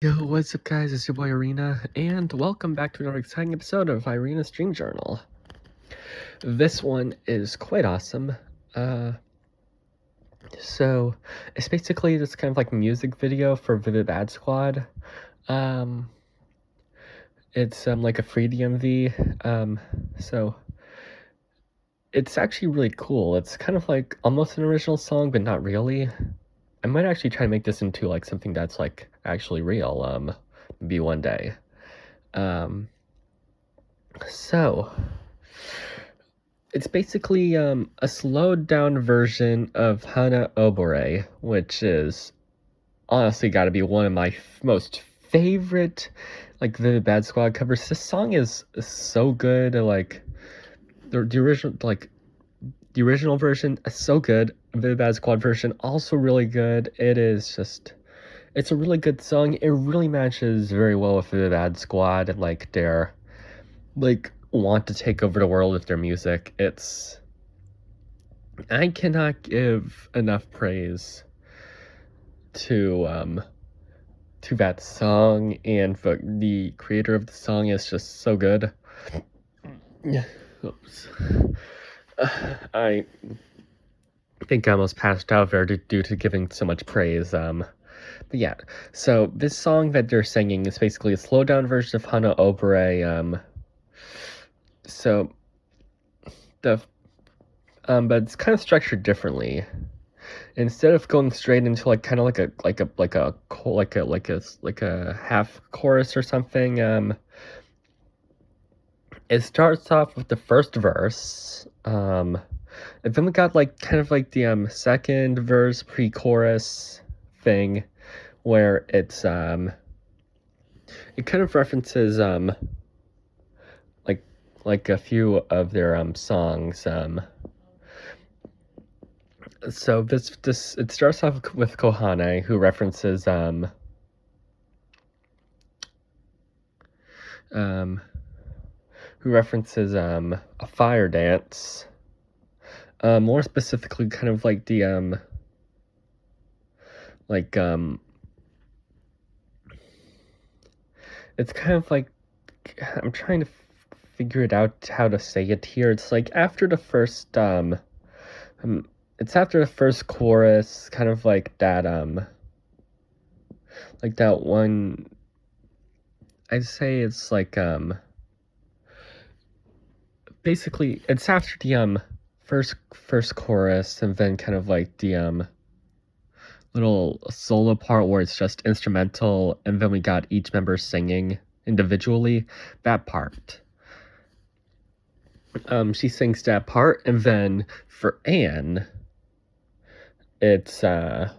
Yo, what's up guys, it's your boy Irina, and welcome back to another exciting episode of Irina's Dream Journal. This one is quite awesome. So it's basically just kind of like a music video for Vivid Bad Squad. It's like a free DMV, so it's actually really cool. It's kind of like almost an original song, but not really. I might actually try to make this into like something that's like actually real, maybe one day. So it's basically a slowed down version of HANAOBORE, which is honestly got to be one of my most favorite like Vivid Bad Squad covers. This song is so good. Like the original version is so good. Vivid Bad Squad version also really good. It's a really good song. It really matches very well with Vivid Bad Squad and like their want to take over the world with their music. I cannot give enough praise to that song, and the creator of the song is just so good. Yeah. Oops. I think I almost passed out there due to giving so much praise. But yeah, so this song that they're singing is basically a slowed down version of HANAOBORE. So the but it's kind of structured differently. Instead of going straight into like kind of like a half chorus or something, it starts off with the first verse, and then we got like kind of like the second verse pre-chorus thing, where it kind of references like a few of their songs. So it starts off with Kohane, who references a fire dance. More specifically, kind of like the it's kind of like, I'm trying to figure it out how to say it here. It's like after the first it's after the first chorus, kind of like that one. I'd say it's like basically it's after the first chorus, and then kind of like the little solo part where it's just instrumental, and then we got each member singing individually. That part. She sings that part, and then for Anne, it's I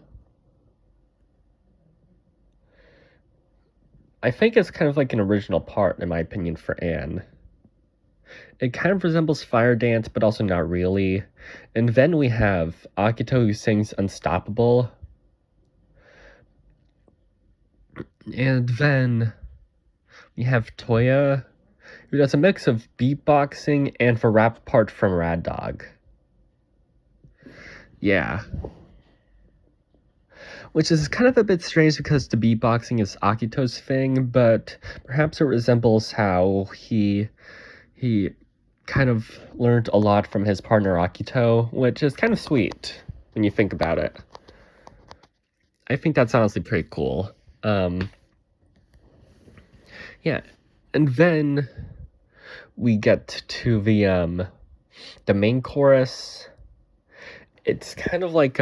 think it's kind of like an original part, in my opinion, for Anne. It kind of resembles Fire Dance, but also not really. And then we have Akito, who sings Unstoppable. And then we have Toya, who does a mix of beatboxing and the rap part from Rad Dog. Yeah. Which is kind of a bit strange because the beatboxing is Akito's thing, but perhaps it resembles how he kind of learned a lot from his partner Akito, which is kind of sweet when you think about it. I think that's honestly pretty cool. Yeah, and then we get to the main chorus. It's kind of like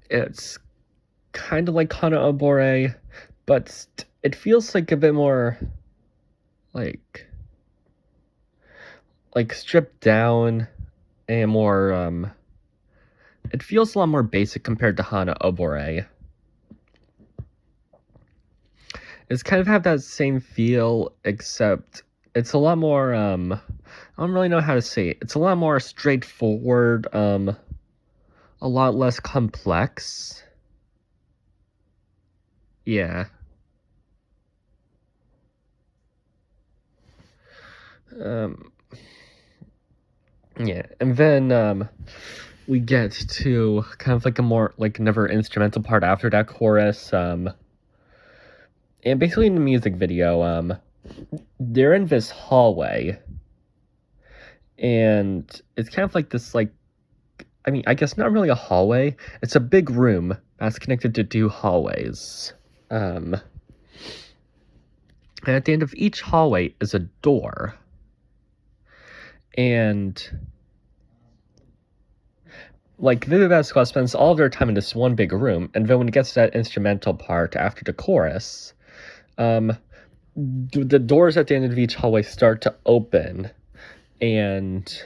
it's kind of like HANAOBORE, but it feels like a bit more like stripped down and more it feels a lot more basic compared to HANAOBORE. It's kind of have that same feel, except it's a lot more I don't really know how to say it. It's a lot more straightforward, a lot less complex. Yeah. Yeah, and then we get to kind of like a more like another instrumental part after that chorus. And basically in the music video, they're in this hallway, and it's kind of like this like, I mean, I guess not really a hallway. It's a big room that's connected to two hallways. And at the end of each hallway is a door. And like Vivid Basquiat spends all of their time in this one big room, and then when it gets to that instrumental part after the chorus, the doors at the end of each hallway start to open, and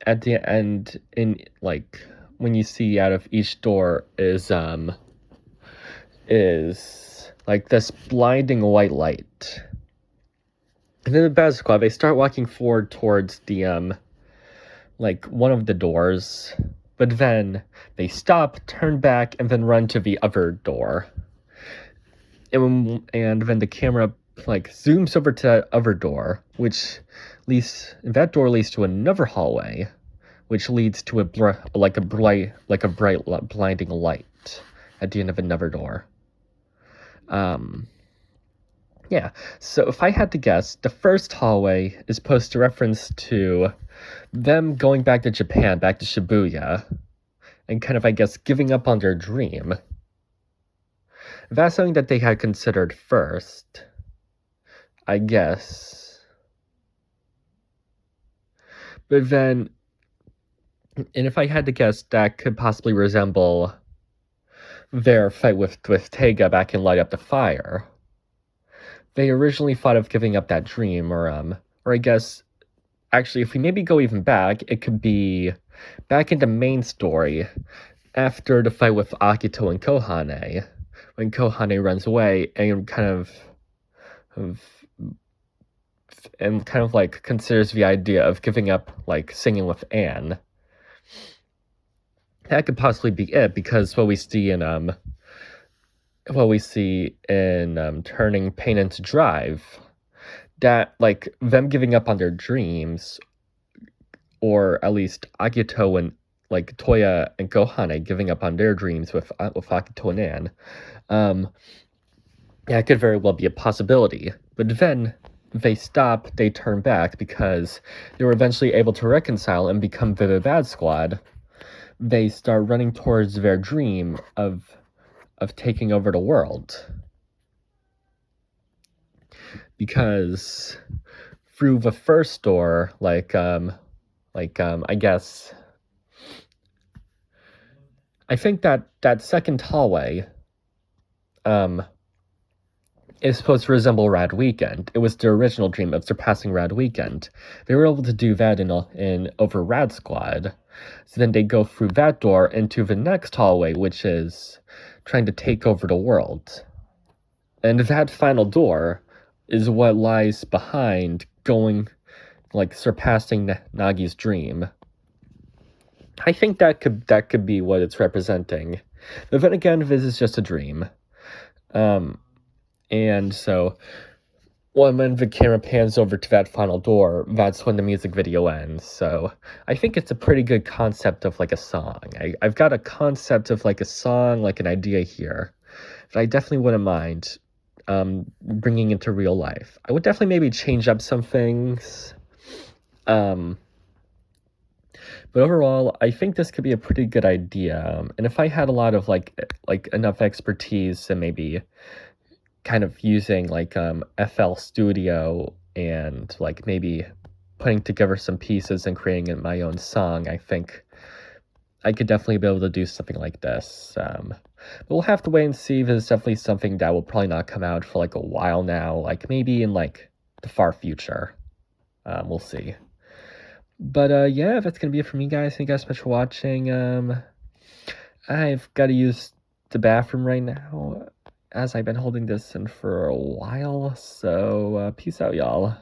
at the end, in like when you see out of each door is like this blinding white light. And then the Basquiat, they start walking forward towards the like one of the doors, but then they stop, turn back, and then run to the other door. And then the camera like zooms over to that other door, which leads to another hallway, which leads to a bright blinding light at the end of another door. Yeah, so if I had to guess, the first hallway is supposed to reference to them going back to Japan, back to Shibuya, and kind of, I guess, giving up on their dream. That's something that they had considered first, I guess. But then, and if I had to guess, that could possibly resemble their fight with Tega back in Light Up the Fire. They originally thought of giving up that dream, or I guess, actually, if we maybe go even back, it could be back in the main story, after the fight with Akito and Kohane, when Kohane runs away and kind of like considers the idea of giving up like singing with Anne. That could possibly be it, because what we see in Turning Pain into Drive, that like them giving up on their dreams, or at least Akito and like Toya and Kohane giving up on their dreams with Akito and Anne, yeah, it could very well be a possibility. But then they stop, they turn back, because they were eventually able to reconcile and become Vivid Basquiat. They start running towards their dream of taking over the world. Because through the first door, I guess, I think that second hallway is supposed to resemble Rad Weekend. It was their original dream of surpassing Rad Weekend. They were able to do that in over Rad Squad. So then they go through that door into the next hallway, which is trying to take over the world. And that final door is what lies behind surpassing Nagi's dream. I think that could be what it's representing. But then again, this is just a dream. And so when the camera pans over to that final door, that's when the music video ends. So I think it's a pretty good concept of like a song. I've got a concept of like a song, like an idea here, that I definitely wouldn't mind bringing into real life. I would definitely maybe change up some things. But overall, I think this could be a pretty good idea. And if I had a lot of like enough expertise and maybe kind of using FL Studio and like maybe putting together some pieces and creating my own song, I think I could definitely be able to do something like this. But we'll have to wait and see. This is definitely something that will probably not come out for like a while now, like maybe in like the far future. We'll see. But yeah, that's gonna be it for me, guys. Thank you guys so much for watching. I've got to use the bathroom right now, as I've been holding this in for a while. So peace out, y'all.